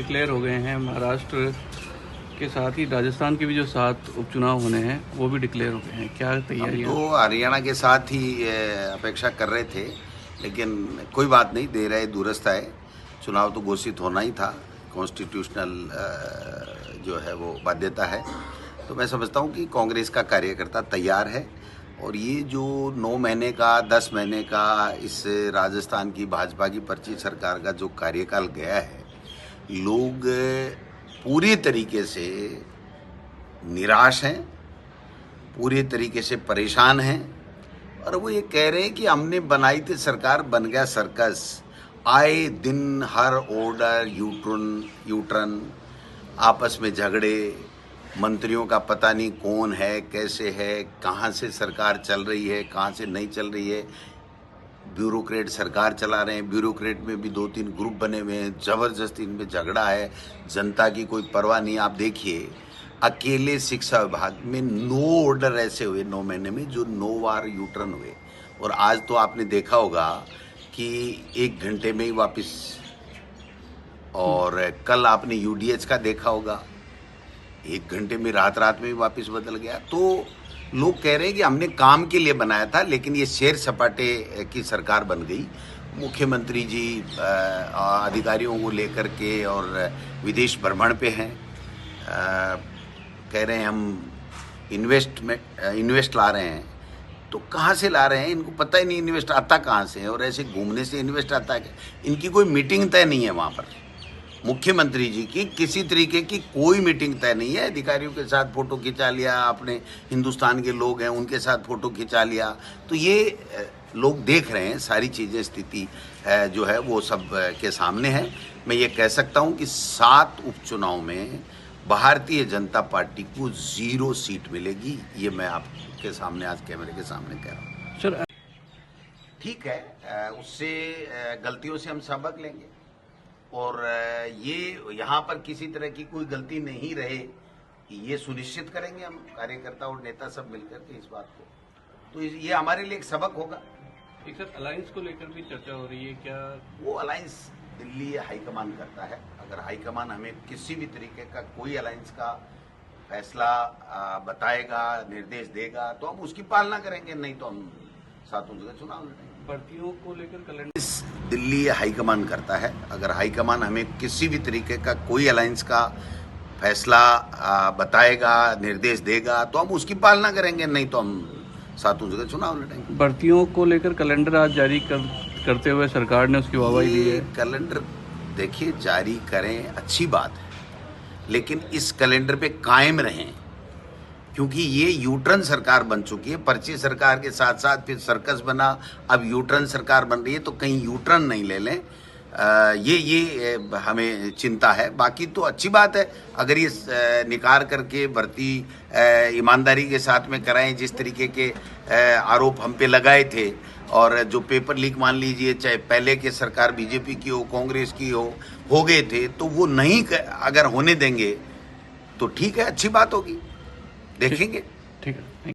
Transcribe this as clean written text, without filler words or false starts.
Declare हो गए हैं। महाराष्ट्र के साथ ही राजस्थान के भी जो 7 उपचुनाव होने हैं वो भी डिक्लेयर हो गए हैं। क्या हम तैयारियां? तो हरियाणा के साथ ही अपेक्षा कर रहे थे, लेकिन कोई बात नहीं, देर है दुरुस्त है। चुनाव तो घोषित होना ही था, कॉन्स्टिट्यूशनल जो है वो बाध्यता है। तो मैं समझता हूँ कि कांग्रेस का कार्यकर्ता तैयार है और ये जो 9 महीने का 10 महीने का इस राजस्थान की भाजपा की पर्ची सरकार का जो कार्यकाल गया है, लोग पूरी तरीके से निराश हैं, पूरी तरीके से परेशान हैं और वो ये कह रहे हैं कि हमने बनाई थी सरकार, बन गया सर्कस। आए दिन हर ऑर्डर यूटर्न, आपस में झगड़े, मंत्रियों का पता नहीं कौन है, कैसे है, कहाँ से सरकार चल रही है, कहाँ से नहीं चल रही है। ब्यूरोक्रेट सरकार चला रहे हैं, ब्यूरोक्रेट में भी 2-3 ग्रुप बने हुए हैं, ज़बरदस्ती इनमें झगड़ा है, जनता की कोई परवाह नहीं। आप देखिए, अकेले शिक्षा विभाग में 9 ऑर्डर ऐसे हुए 9 महीने में जो 9 बार यूटर्न हुए। और आज तो आपने देखा होगा कि 1 घंटे में ही वापस, और कल आपने यूडीएच का देखा होगा, 1 घंटे में रात में ही वापस बदल गया। तो लोग कह रहे हैं कि हमने काम के लिए बनाया था, लेकिन ये शेर सपाटे की सरकार बन गई। मुख्यमंत्री जी अधिकारियों को लेकर के और विदेश भ्रमण पे हैं, कह रहे हैं हम इन्वेस्ट ला रहे हैं। तो कहाँ से ला रहे हैं, इनको पता ही नहीं इन्वेस्ट आता कहाँ से है, और ऐसे घूमने से इन्वेस्ट आता है। इनकी कोई मीटिंग तय नहीं है वहाँ पर, मुख्यमंत्री जी की किसी तरीके की कोई मीटिंग तय नहीं है। अधिकारियों के साथ फोटो खिंचा लिया, अपने हिंदुस्तान के लोग हैं उनके साथ फोटो खिंचा लिया। तो ये लोग देख रहे हैं, सारी चीज़ें, स्थिति जो है वो सब के सामने है। मैं ये कह सकता हूँ कि 7 उपचुनाव में भारतीय जनता पार्टी को 0 सीट मिलेगी। ये मैं आपके सामने आज कैमरे के सामने कह रहा हूँ। सर, ठीक है, उससे गलतियों से हम सबक लेंगे और ये यहाँ पर किसी तरह की कोई गलती नहीं रहे, ये सुनिश्चित करेंगे हम कार्यकर्ता और नेता सब मिलकर के इस बात को। तो ये हमारे लिए एक सबक होगा। एक सर, अलायंस को लेकर भी चर्चा हो रही है, क्या वो अलायंस दिल्ली हाईकमान करता है। अगर हाईकमान हमें किसी भी तरीके का कोई अलायंस का फैसला बताएगा, निर्देश देगा, तो हम उसकी पालना करेंगे, नहीं तो हम सातों जगह चुनाव लड़ेंगे। भर्तियों को लेकर कैलेंडर दिल्ली हाईकमान करता है। अगर हाईकमान हमें किसी भी तरीके का कोई अलायंस का फैसला बताएगा, निर्देश देगा, तो हम उसकी पालना करेंगे, नहीं तो हम सातों जगह चुनाव लड़ेंगे। भर्तियों को लेकर कैलेंडर आज जारी करते हुए सरकार ने उसकी वाहवाही दी है। कैलेंडर देखिए, जारी करें, अच्छी बात है, लेकिन इस कैलेंडर पे कायम रहें, क्योंकि ये यूटर्न सरकार बन चुकी है। पर्ची सरकार के साथ साथ फिर सर्कस बना, अब यूटर्न सरकार बन रही है, तो कहीं यूटर्न नहीं ले लें। ये हमें चिंता है। बाकी तो अच्छी बात है, अगर ये निकाल करके भर्ती ईमानदारी के साथ में कराएं, जिस तरीके के आरोप हम पे लगाए थे, और जो पेपर लीक मान लीजिए, चाहे पहले के सरकार बीजेपी की हो, कांग्रेस की हो गए थे, तो वो नहीं अगर होने देंगे तो ठीक है, अच्छी बात होगी, देखेंगे। ठीक है।